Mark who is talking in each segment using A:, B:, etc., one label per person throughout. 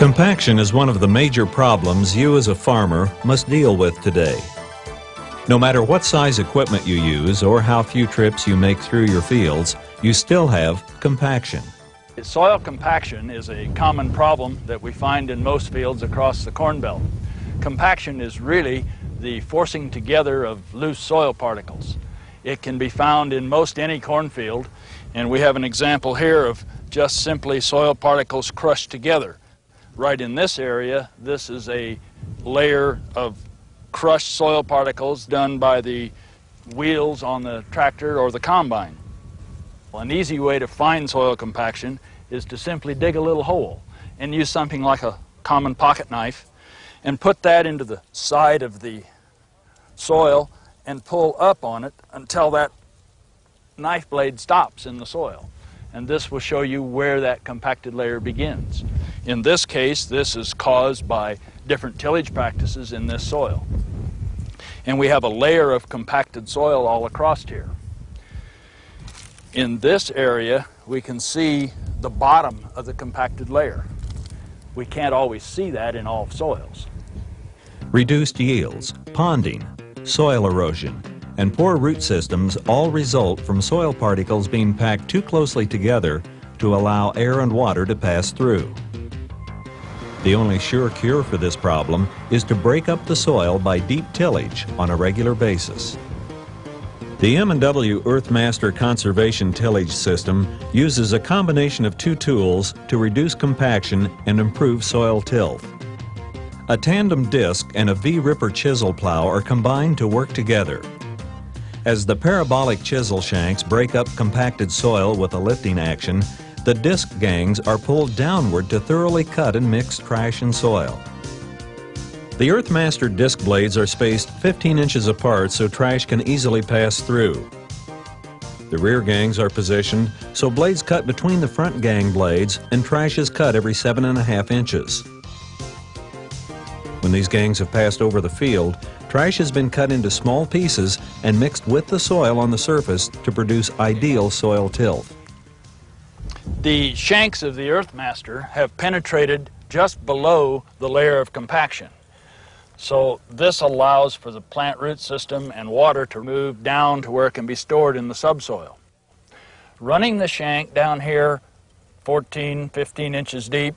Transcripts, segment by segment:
A: Compaction is one of the major problems you as a farmer must deal with today. No matter what size equipment you use or how few trips you make through your fields, you still have compaction.
B: Soil compaction is a common problem that we find in most fields across the Corn Belt. Compaction is really the forcing together of loose soil particles. It can be found in most any cornfield, and we have an example here of just simply soil particles crushed together. Right in this area, this is a layer of crushed soil particles done by the wheels on the tractor or the combine. An easy way to find soil compaction is to simply dig a little hole and use something like a common pocket knife and put that into the side of the soil and pull up on it until that knife blade stops in the soil. And this will show you where that compacted layer begins. In this case, this is caused by different tillage practices in this soil. And we have a layer of compacted soil all across here. In this area, we can see the bottom of the compacted layer. We can't always see that in all soils.
A: Reduced yields, ponding, soil erosion, and poor root systems all result from soil particles being packed too closely together to allow air and water to pass through. The only sure cure for this problem is to break up the soil by deep tillage on a regular basis. The M&W EarthMaster conservation tillage system uses a combination of two tools to reduce compaction and improve soil tilth. A tandem disc and a V-ripper chisel plow are combined to work together. As the parabolic chisel shanks break up compacted soil with a lifting action, the disc gangs are pulled downward to thoroughly cut and mix trash and soil. The EarthMaster disc blades are spaced 15 inches apart so trash can easily pass through. The rear gangs are positioned so blades cut between the front gang blades and trash is cut every 7.5 inches. When these gangs have passed over the field, trash has been cut into small pieces and mixed with the soil on the surface to produce ideal soil tilth.
B: The shanks of the EarthMaster have penetrated just below the layer of compaction. So this allows for the plant root system and water to move down to where it can be stored in the subsoil. Running the shank down here 14, 15 inches deep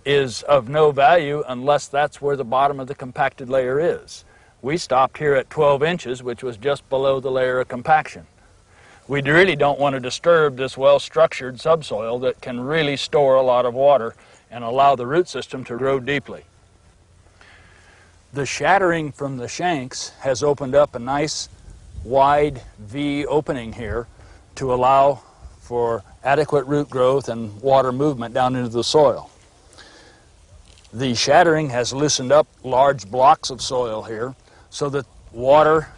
B: is of no value unless that's where the bottom of the compacted layer is. We stopped here at 12 inches, which was just below the layer of compaction. We really don't want to disturb this well-structured subsoil that can really store a lot of water and allow the root system to grow deeply. The shattering from the shanks has opened up a nice wide V opening here to allow for adequate root growth and water movement down into the soil. The shattering has loosened up large blocks of soil here so that water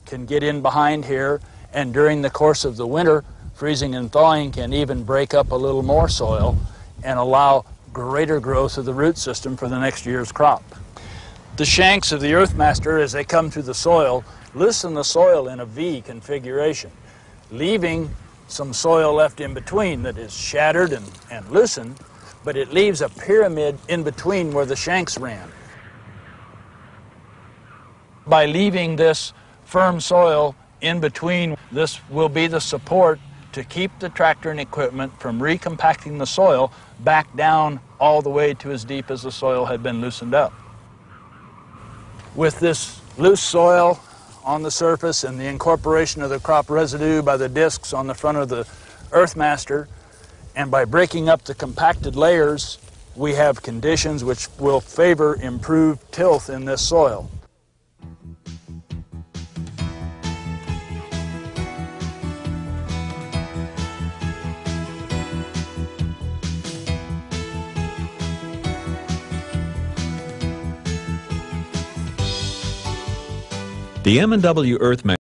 B: can get in behind here, and during the course of the winter, freezing and thawing can even break up a little more soil and allow greater growth of the root system for the next year's crop. The shanks of the EarthMaster, as they come through the soil, loosen the soil in a V configuration, leaving some soil left in between that is shattered and loosened, but it leaves a pyramid in between where the shanks ran. By leaving this firm soil in between, this will be the support to keep the tractor and equipment from recompacting the soil back down all the way to as deep as the soil had been loosened up. With this loose soil on the surface and the incorporation of the crop residue by the discs on the front of the EarthMaster, and by breaking up the compacted layers, we have conditions which will favor improved tilth in this soil.
A: The M&W EarthMaster